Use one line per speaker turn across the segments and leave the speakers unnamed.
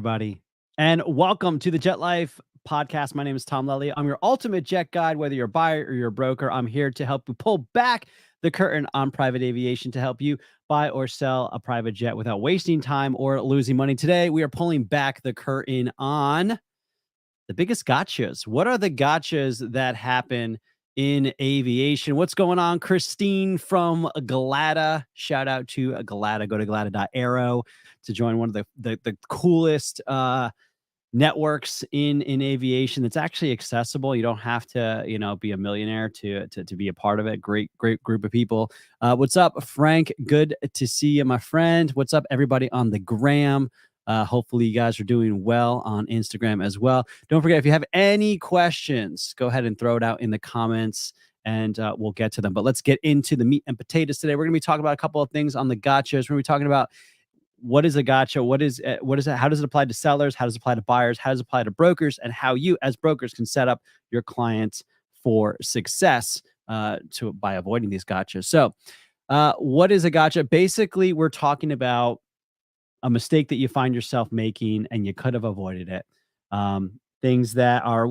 everybody, and welcome to the Jet Life podcast. My name is Tom Lelly. I'm your ultimate jet guide, whether you're a buyer or you're a broker. I'm here to help you pull back the curtain on private aviation to help you buy or sell a private jet without wasting time or losing money. Today, we are pulling back the curtain on the biggest gotchas. What are the gotchas that happen in aviation? What's going on? Christine from Galata. Shout out to Galata. Go to galata.aero to join one of the coolest networks in aviation that's actually accessible. You don't have to, be a millionaire to be a part of it. Great group of people. What's up, Frank? Good to see you, my friend. What's up, everybody on the gram? Hopefully you guys are doing well on Instagram as well. Don't forget, if you have any questions, go ahead and throw it out in the comments and we'll get to them. But let's get into the meat and potatoes today. We're going to be talking about a couple of things on the gotchas. We're going to be talking about what is a gotcha, what is it, how does it apply to sellers, how does it apply to buyers, how does it apply to brokers, and how you as brokers can set up your clients for success by avoiding these gotchas. So what is a gotcha? Basically, we're talking about a mistake that you find yourself making and you could have avoided it. Things that are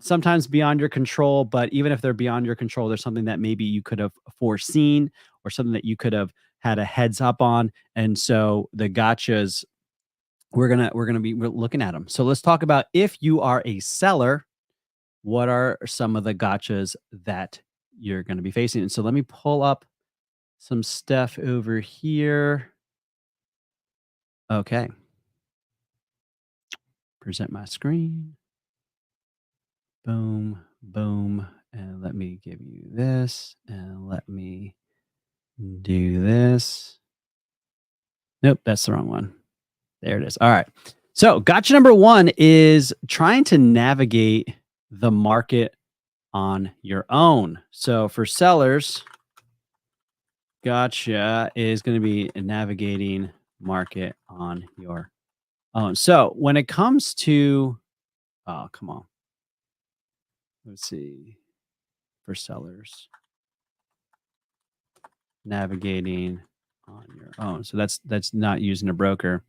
sometimes beyond your control, but even if they're beyond your control, there's something that maybe you could have foreseen or something that you could have had a heads up on. And so the gotchas, we're gonna be looking at them. So let's talk about, if you are a seller, what are some of the gotchas that you're going to be facing? And so let me pull up some stuff over here. Okay. Present my screen. Boom, boom. And let me give you this. And let me do this. Nope, that's the wrong one. There it is. All right. So gotcha number one is trying to navigate the market on your own. So for sellers, gotcha is going to be navigating market on your own. So when it comes to, oh, come on. Let's see. For sellers, navigating on your own. So that's not using a broker.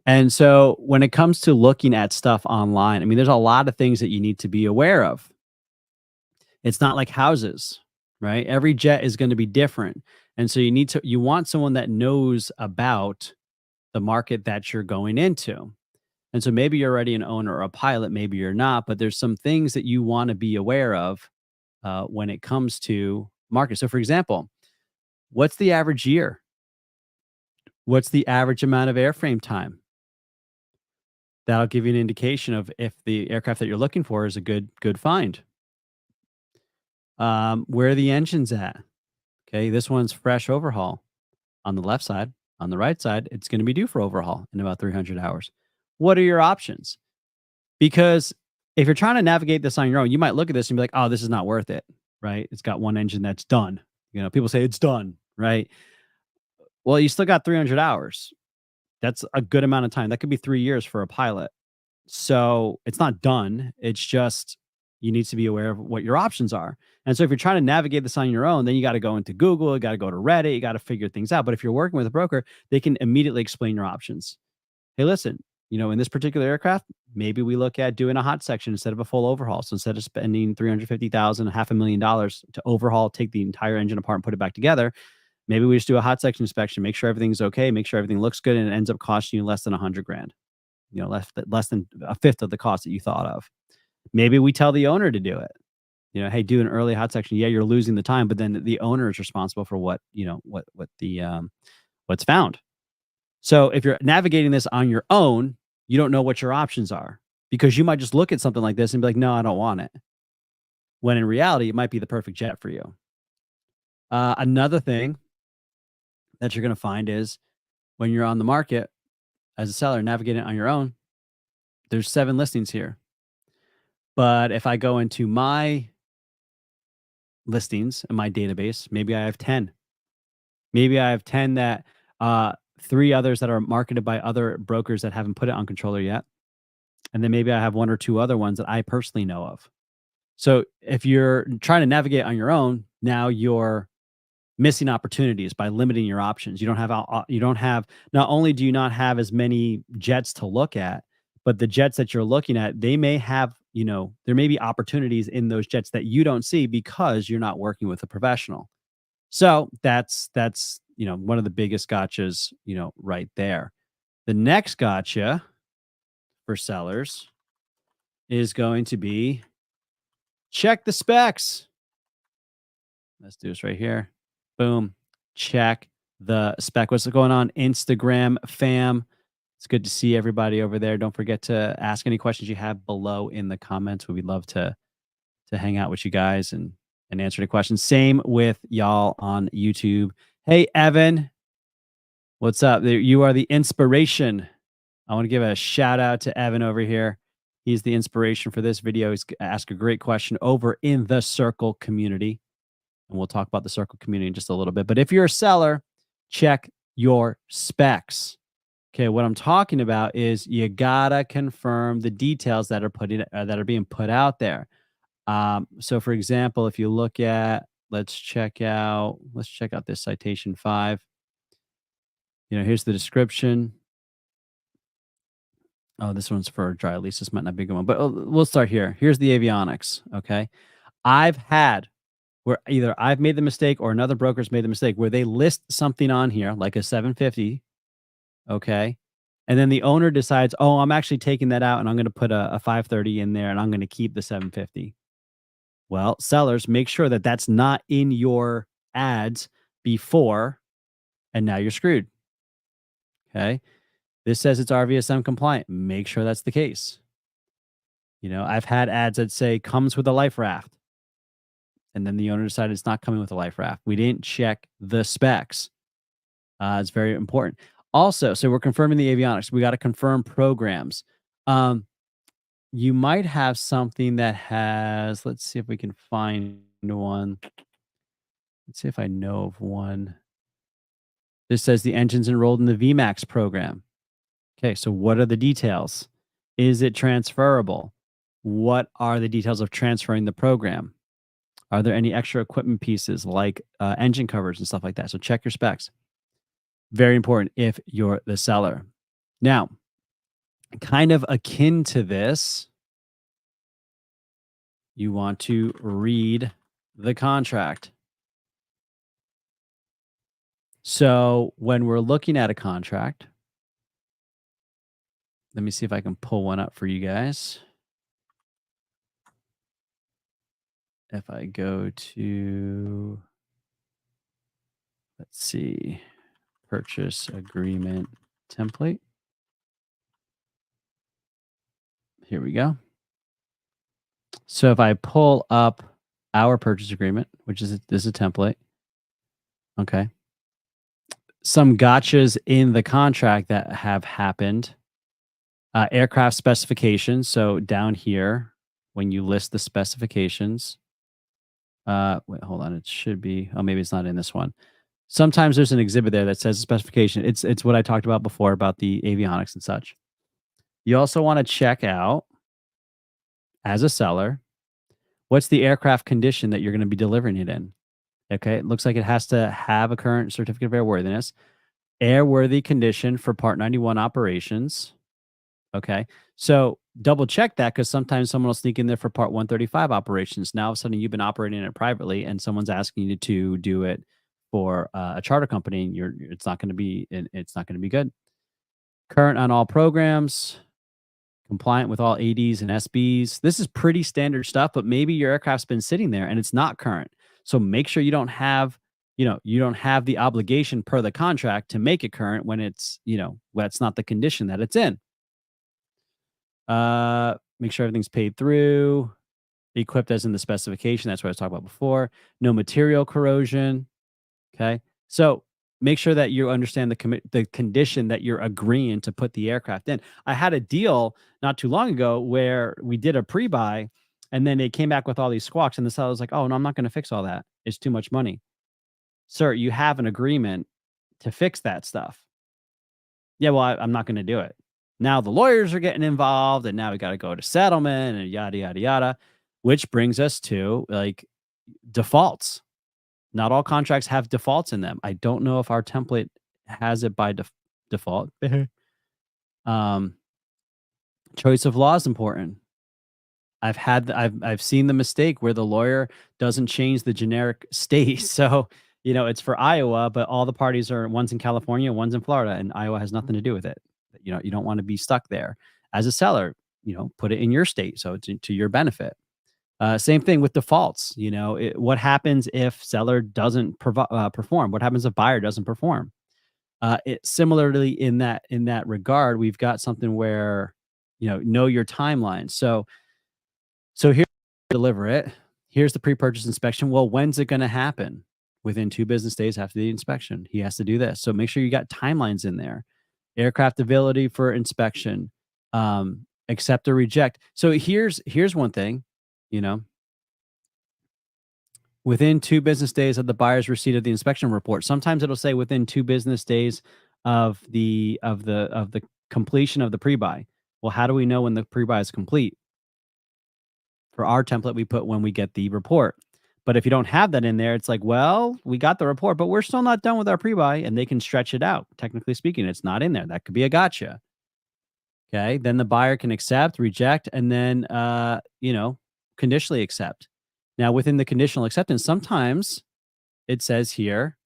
And so when it comes to looking at stuff online, I mean, there's a lot of things that you need to be aware of. It's not like houses, right? Every jet is going to be different. And so you want someone that knows about the market that you're going into. And so maybe you're already an owner or a pilot, maybe you're not, but there's some things that you want to be aware of when it comes to market. So for example, what's the average year? What's the average amount of airframe time? That'll give you an indication of if the aircraft that you're looking for is a good find. Where are the engines at? Okay, this one's fresh overhaul on the left side. On the right side, it's going to be due for overhaul in about 300 hours. What are your options? Because if you're trying to navigate this on your own, you might look at this and be like, oh, this is not worth it, right? It's got one engine that's done. People say it's done, right? Well, you still got 300 hours. That's a good amount of time. That could be 3 years for a pilot. So it's not done. It's just you need to be aware of what your options are. And so if you're trying to navigate this on your own, then you got to go into Google, you got to go to Reddit, you got to figure things out. But if you're working with a broker, they can immediately explain your options. Hey, listen, in this particular aircraft, maybe we look at doing a hot section instead of a full overhaul. So instead of spending $350,000, $500,000 to overhaul, take the entire engine apart and put it back together, maybe we just do a hot section inspection, make sure everything's okay, make sure everything looks good, and it ends up costing you less than $100,000. Less than a fifth of the cost that you thought of. Maybe we tell the owner to do it. Hey, do an early hot section. Yeah, you're losing the time, but then the owner is responsible for what's found. So if you're navigating this on your own, you don't know what your options are, because you might just look at something like this and be like, no, I don't want it. When in reality, it might be the perfect jet for you. Another thing that you're going to find is when you're on the market as a seller, navigating it on your own, there's 7 listings here. But if I go into my listings in my database, maybe I have 10. Maybe I have 10 that 3 others that are marketed by other brokers that haven't put it on controller yet. And then maybe I have 1 or 2 other ones that I personally know of. So if you're trying to navigate on your own, now you're missing opportunities by limiting your options. You don't have not only do you not have as many jets to look at, but the jets that you're looking at, they may have, there may be opportunities in those jets that you don't see because you're not working with a professional. So that's one of the biggest gotchas, right there. The next gotcha for sellers is going to be check the specs. Let's do this right here. Boom. Check the spec. What's going on, Instagram fam? It's good to see everybody over there. Don't forget to ask any questions you have below in the comments. We'd love to hang out with you guys and answer any questions. Same with y'all on YouTube. Hey, Evan, what's up? You are the inspiration. I want to give a shout out to Evan over here. He's the inspiration for this video. He's asked a great question over in the Circle community. And we'll talk about the Circle community in just a little bit. But if you're a seller, check your specs. Okay, what I'm talking about is you gotta confirm the details that are being put out there. So for example, if you look at, let's check out this citation 5. Here's the description. Oh, this one's for dry lease. This might not be a good one, but we'll start here. Here's the avionics. Okay, I've had where either I've made the mistake or another broker's made the mistake where they list something on here like a 750. Okay. And then the owner decides, oh, I'm actually taking that out and I'm going to put a 530 in there and I'm going to keep the 750. Well, sellers, make sure that that's not in your ads before, and now you're screwed. Okay. This says it's RVSM compliant. Make sure that's the case. I've had ads that say comes with a life raft. And then the owner decided it's not coming with a life raft. We didn't check the specs. It's very important. Also, so we're confirming the avionics. We got to confirm programs. You might have something that has, let's see if we can find one. Let's see if I know of one. This says the engine's enrolled in the VMAX program. Okay, so what are the details? Is it transferable? What are the details of transferring the program? Are there any extra equipment pieces like engine covers and stuff like that? So check your specs. Very important if you're the seller. Now, kind of akin to this, you want to read the contract. So when we're looking at a contract, let me see if I can pull one up for you guys. If I go to, let's see, purchase agreement template. Here we go. So if I pull up our purchase agreement, which is this is a template. Okay. Some gotchas in the contract that have happened. Aircraft specifications. So down here, when you list the specifications, wait, hold on. It should be, oh, maybe it's not in this one. Sometimes there's an exhibit there that says the specification. It's what I talked about before about the avionics and such. You also want to check out, as a seller, what's the aircraft condition that you're going to be delivering it in. Okay, it looks like it has to have a current certificate of airworthiness, airworthy condition for Part 91 operations. Okay, so double check that because sometimes someone will sneak in there for Part 135 operations. Now, all of a sudden, you've been operating it privately, and someone's asking you to do it for a charter company, and it's not going to be good. Current on all programs, compliant with all ADs and SBs. This is pretty standard stuff, but maybe your aircraft's been sitting there and it's not current. So make sure you don't have the obligation per the contract to make it current when that's not the condition that it's in. Make sure everything's paid through, equipped as in the specification. That's what I was talking about before. No material corrosion. Okay. So make sure that you understand the condition that you're agreeing to put the aircraft in. I had a deal not too long ago where we did a pre-buy and then they came back with all these squawks and the seller was like, oh, no, I'm not going to fix all that. It's too much money. Sir, you have an agreement to fix that stuff. Yeah, well, I'm not going to do it. Now the lawyers are getting involved and now we got to go to settlement and yada, yada, yada, which brings us to like defaults. Not all contracts have defaults in them. I don't know if our template has it by default. um, choice of law is important. I've seen the mistake where the lawyer doesn't change the generic state. So, it's for Iowa, but all the parties are one's in California, one's in Florida, and Iowa has nothing to do with it. You don't want to be stuck there. As a seller, put it in your state so it's to your benefit. Same thing with defaults. What happens if seller doesn't perform? What happens if buyer doesn't perform? Similarly in that regard, we've got something where know your timeline. So here, deliver it. Here's the pre-purchase inspection. Well, when's it going to happen? Within 2 business days after the inspection, he has to do this. So make sure you got timelines in there. Aircraft ability for inspection, accept or reject. So here's one thing, within 2 business days of the buyer's receipt of the inspection report. Sometimes it'll say within 2 business days of the completion of the pre-buy. Well, how do we know when the pre-buy is complete? For our template, we put when we get the report. But if you don't have that in there, it's like, well, we got the report, but we're still not done with our pre-buy, and they can stretch it out. Technically speaking, it's not in there. That could be a gotcha. Okay. Then the buyer can accept, reject, and then, conditionally accept. Now, within the conditional acceptance, sometimes it says here,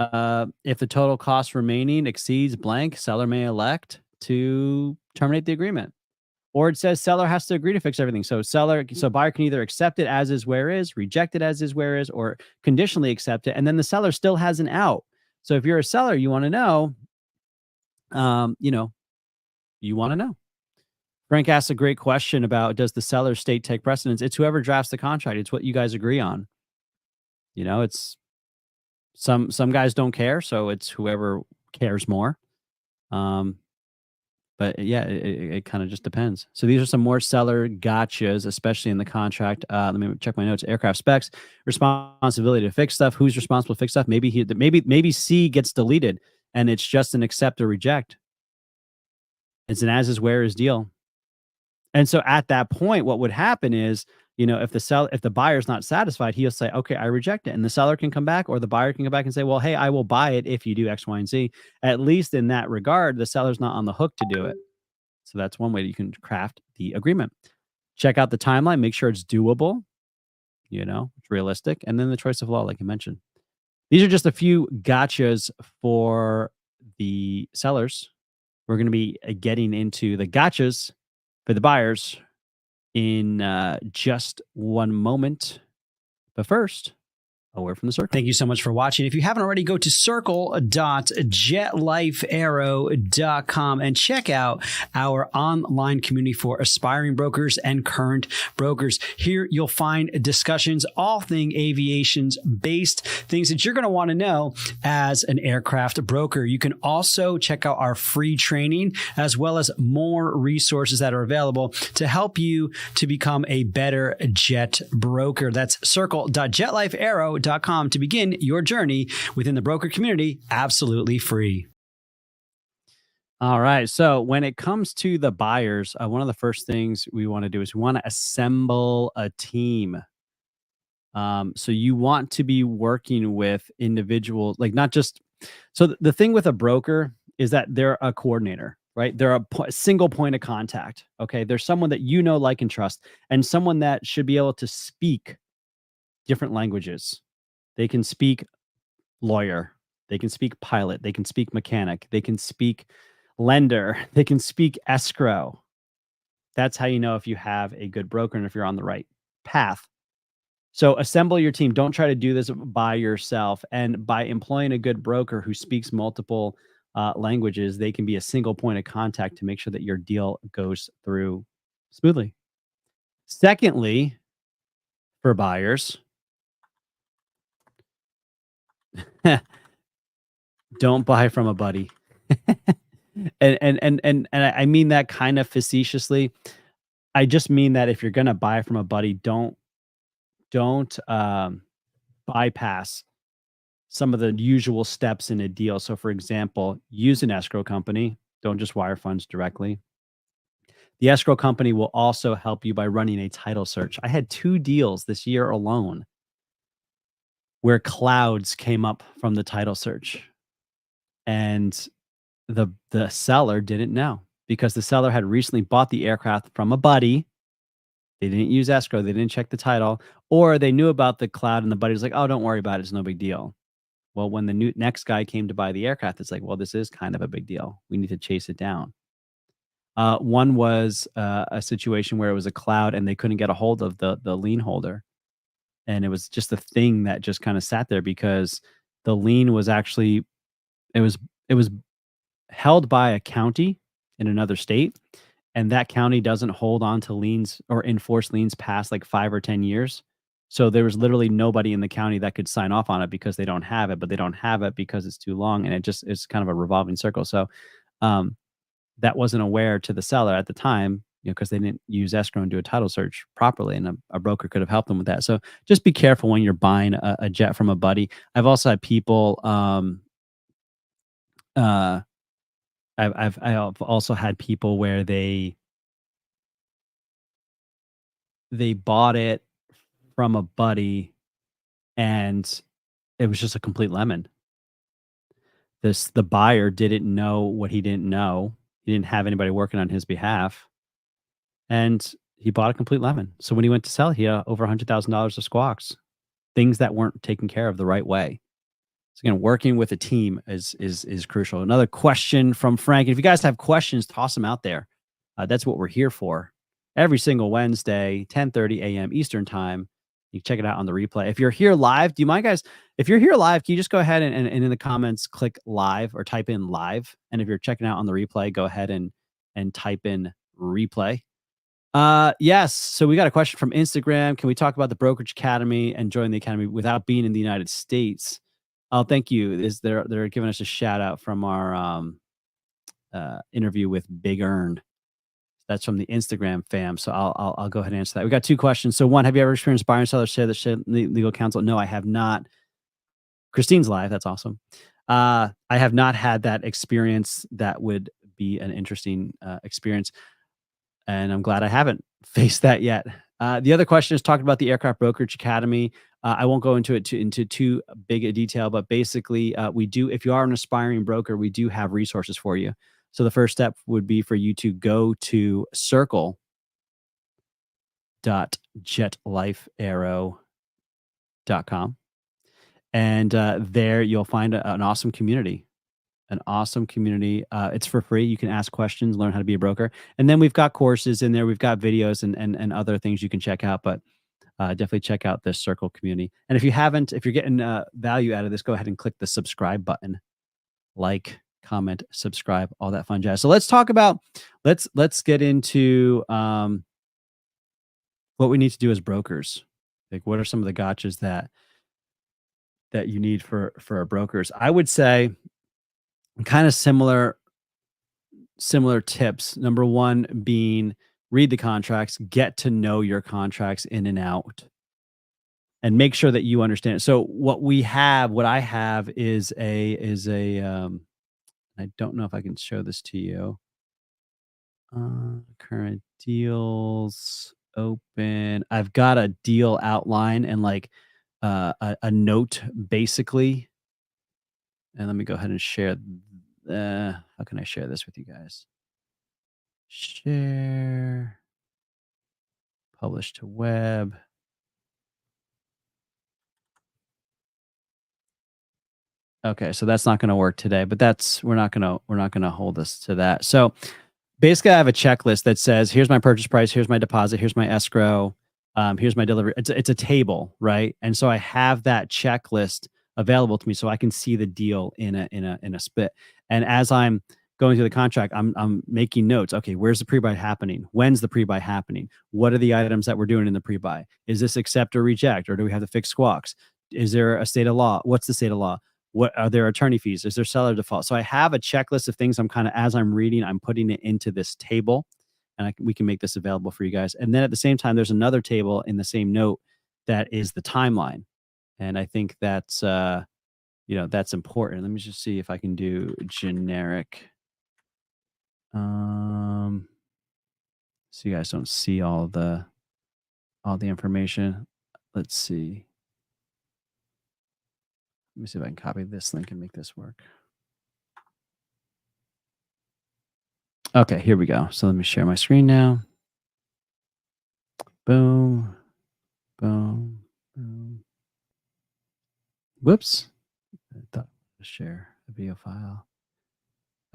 if the total cost remaining exceeds blank, seller may elect to terminate the agreement. Or it says seller has to agree to fix everything. So buyer can either accept it as is where is, reject it as is where is, or conditionally accept it. And then the seller still has an out. So if you're a seller, you want to know, you want to know. Frank asked a great question about, does the seller state take precedence? It's whoever drafts the contract. It's what you guys agree on. It's some guys don't care, so it's whoever cares more. But yeah, it kind of just depends. So these are some more seller gotchas, especially in the contract. Let me check my notes. Aircraft specs, responsibility to fix stuff. Who's responsible to fix stuff? Maybe C gets deleted and it's just an accept or reject. It's an as is where is deal. And so at that point, what would happen is, if the buyer's not satisfied, he'll say, okay, I reject it. And the seller can come back, or the buyer can come back and say, well, hey, I will buy it if you do X, Y, and Z. At least in that regard, the seller's not on the hook to do it. So that's one way that you can craft the agreement. Check out the timeline, make sure it's doable, it's realistic. And then the choice of law, like you mentioned. These are just a few gotchas for the sellers. We're going to be getting into the gotchas for the buyers in just one moment. But first, a word from the Circle. Thank you so much for watching. If you haven't already, go to circle.jetlifearrow.com and check out our online community for aspiring brokers and current brokers. Here you'll find discussions, all thing aviations based, things that you're going to want to know as an aircraft broker. You can also check out our free training as well as more resources that are available to help you to become a better jet broker. That's circle.jetlifearrow.com to begin your journey within the broker community absolutely free. All right. So when it comes to the buyers, one of the first things we want to do is we want to assemble a team. So you want to be working with individuals, like not just. So the thing with a broker is that they're a coordinator, right? They're a single point of contact. Okay. There's someone that like, and trust, and someone that should be able to speak different languages. They can speak lawyer. They can speak pilot. They can speak mechanic. They can speak lender. They can speak escrow. That's how you know if you have a good broker and if you're on the right path. So assemble your team. Don't try to do this by yourself. And by employing a good broker who speaks multiple languages, they can be a single point of contact to make sure that your deal goes through smoothly. Secondly, for buyers, don't buy from a buddy. and I mean that kind of facetiously. I just mean that if you're going to buy from a buddy, don't bypass some of the usual steps in a deal. So for example, use an escrow company. Don't just wire funds directly. The escrow company will also help you by running a title search. I had 2 deals this year alone where clouds came up from the title search, and the seller didn't know because the seller had recently bought the aircraft from a buddy. They didn't use escrow, they didn't check the title, or they knew about the cloud and the buddy was like, "Oh, don't worry about it, it's no big deal." Well, when the next guy came to buy the aircraft, it's like, "Well, this is kind of a big deal. We need to chase it down." One was, a situation where it was a cloud and they couldn't get a hold of the lien holder, and it was just a thing that just kinda sat there because the lien was actually it was it was held by a county in another state, and that county doesn't hold on to liens or enforce liens past like 5 or 10 years. So there was literally nobody in the county that could sign off on it because they don't have it, but they don't have it because it's too long, and it's kind of a revolving circle. So, um, that wasn't aware to the seller at the time, because they didn't use escrow and do a title search properly, and a broker could have helped them with that. So just be careful when you're buying a jet from a buddy. I've also had people, uh I've also had people where they bought it from a buddy and it was just a complete lemon. The buyer didn't know what he didn't know. He didn't have anybody working on his behalf, and he bought a complete lemon. So when he went to sell, he had over $100,000 of squawks, things that weren't taken care of the right way. So again, working with a team is crucial. Another question from Frank. If you guys have questions, toss them out there. That's what we're here for. Every single Wednesday, 10:30 a.m. Eastern time. You can check it out on the replay. If you're here live, do you mind, guys? If you're here live, can you just go ahead and in the comments click live or type in live? And if you're checking out on the replay, go ahead and type in replay. Yes. So we got a question from Instagram. Can we talk about the Brokerage Academy and join the academy without being in the United States? Oh, thank you. Is they're giving us a shout out from our interview with Big Earn. That's from the Instagram fam. So I'll go ahead and answer that. We got two questions. So one, have you ever experienced buyer and seller share that share legal counsel? No, I have not. Christine's live. That's awesome. I have not had that experience. That would be an interesting experience, and I'm glad I haven't faced that yet. The other question is talking about the Aircraft Brokerage Academy. I won't go into into too big a detail, but basically, we do. If you are an aspiring broker, we do have resources for you. So the first step would be for you to go to circle.jetlifearrow.com, and there you'll find an awesome community. An awesome community. It's for free. You can ask questions, learn how to be a broker, and then we've got courses in there. We've got videos and other things you can check out. But definitely check out this Circle community. And if you haven't, if you're getting value out of this, go ahead and click the subscribe button, like, comment, subscribe, all that fun jazz. So let's talk about let's get into what we need to do as brokers. Like, what are some of the gotchas that you need for our brokers? I would say kind of similar tips. Number one being read the contracts, get to know your contracts in and out, and make sure that you understand it. So what I have is a I don't know if I can show this to you. Current deals open. I've got a deal outline and like a note basically. And let me go ahead and share. How can I share this with you guys? Share, publish to web. Okay, so that's not going to work today, but we're not going to hold us to that. So basically, I have a checklist that says, here's my purchase price, here's my deposit, here's my escrow, here's my delivery. It's a table, right? And so I have that checklist available to me so I can see the deal in a spit. And as I'm going through the contract, I'm making notes. Okay, where's the pre-buy happening? When's the pre-buy happening? What are the items that we're doing in the pre-buy? Is this accept or reject, or do we have to fix squawks? Is there a state of law? What's the state of law? What are there attorney fees? Is there seller default? So I have a checklist of things I'm kind of as I'm reading, I'm putting it into this table, and we can make this available for you guys. And then at the same time, there's another table in the same note that is the timeline, and I think that's important. Let me just see if I can do generic. So you guys don't see all the information. Let's see. Let me see if I can copy this link and make this work. Okay, here we go. So let me share my screen now. Boom, boom, boom. Whoops. I thought share a video file.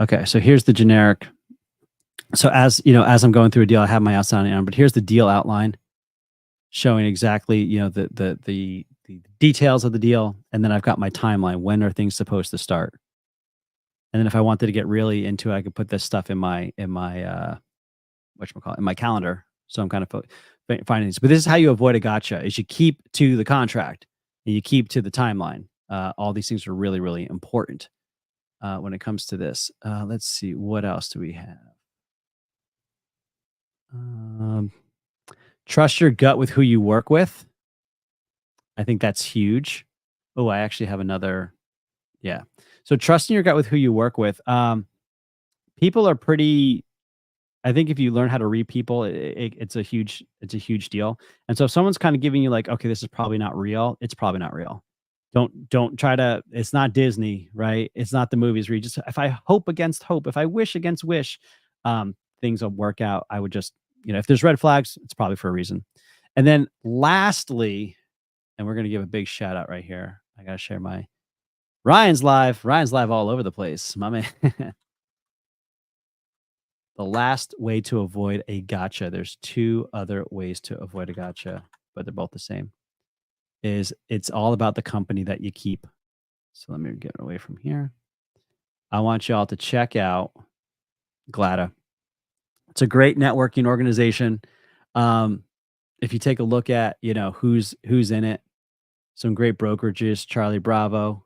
Okay, so here's the generic. So as you know, as I'm going through a deal, I have my outstanding on, but here's the deal outline showing exactly, you know, the details of the deal, and then I've got my timeline. When are things supposed to start? And then if I wanted to get really into it, I could put this stuff in my whatchamacallit, in my calendar. So I'm kind of finding these. But this is how you avoid a gotcha: is you keep to the contract and you keep to the timeline. All these things are really, really important when it comes to this. Let's see, what else do we have? Trust your gut with who you work with. I think that's huge. Oh, I actually have another. Yeah. So trusting your gut with who you work with. People are pretty. I think if you learn how to read people, it's a huge deal. And so if someone's kind of giving you like, okay, this is probably not real, it's probably not real. Don't try to. It's not Disney, right? It's not the movies where you just, if I hope against hope, if I wish against wish, things will work out. I would just, if there's red flags, it's probably for a reason. And then lastly, and we're gonna give a big shout out right here. I gotta share my Ryan's live. Ryan's live all over the place, my man. The last way to avoid a gotcha. There's two other ways to avoid a gotcha, but they're both the same. Is it's all about the company that you keep. So let me get away from here. I want y'all to check out Glada. It's a great networking organization. If you take a look at, who's in it, some great brokerages, Charlie Bravo.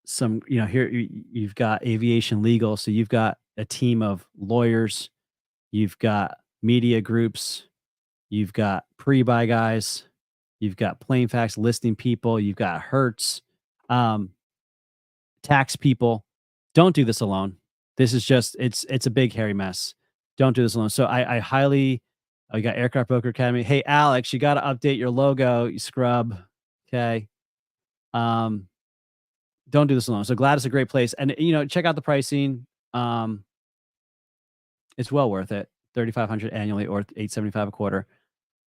Some, here you've got aviation legal. So you've got a team of lawyers, you've got media groups, you've got pre-buy guys, you've got plain facts listing people, you've got Hertz, tax people. Don't do this alone. This is just, it's a big hairy mess. Don't do this alone. So I highly, you got Aircraft Broker Academy. Hey, Alex, you got to update your logo, you scrub. Okay. Don't do this alone. So Glad is a great place. And, check out the pricing. It's well worth it. $3,500 annually or $875 a quarter.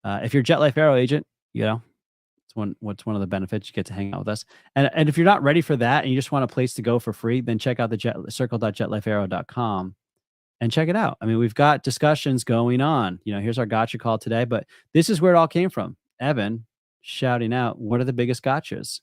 If you're a Jet Life Aero agent, it's one of the benefits. You get to hang out with us. And if you're not ready for that and you just want a place to go for free, then check out the circle.jetlifeaero.com and check it out. I mean, we've got discussions going on. Here's our gotcha call today, but this is where it all came from. Evan shouting out, what are the biggest gotchas?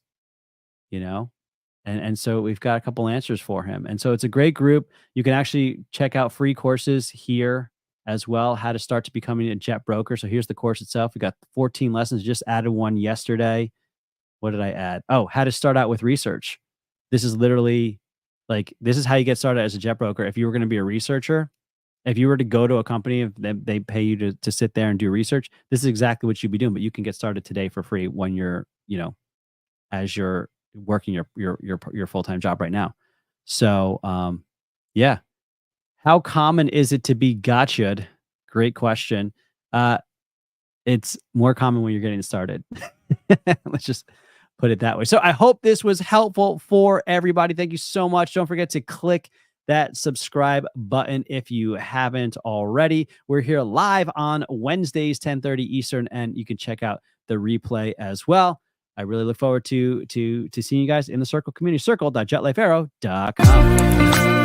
And so we've got a couple answers for him. And so it's a great group. You can actually check out free courses here as well, how to start to becoming a jet broker. So here's the course itself. We got 14 lessons, just added one yesterday. What did I add? Oh, how to start out with research. This is literally this is how you get started as a jet broker. If you were going to be a researcher, if you were to go to a company, if they pay you to sit there and do research, this is exactly what you'd be doing. But you can get started today for free when you're, as you're working your full-time job right now. So yeah. How common is it to be gotcha'd? Great question. It's more common when you're getting started. Let's just put it that way. So I hope this was helpful for everybody. Thank you so much. Don't forget to click that subscribe button if you haven't already. We're here live on Wednesdays, 10:30 Eastern, and you can check out the replay as well. I really look forward to seeing you guys in the Circle community, circle.jetlifeaero.com.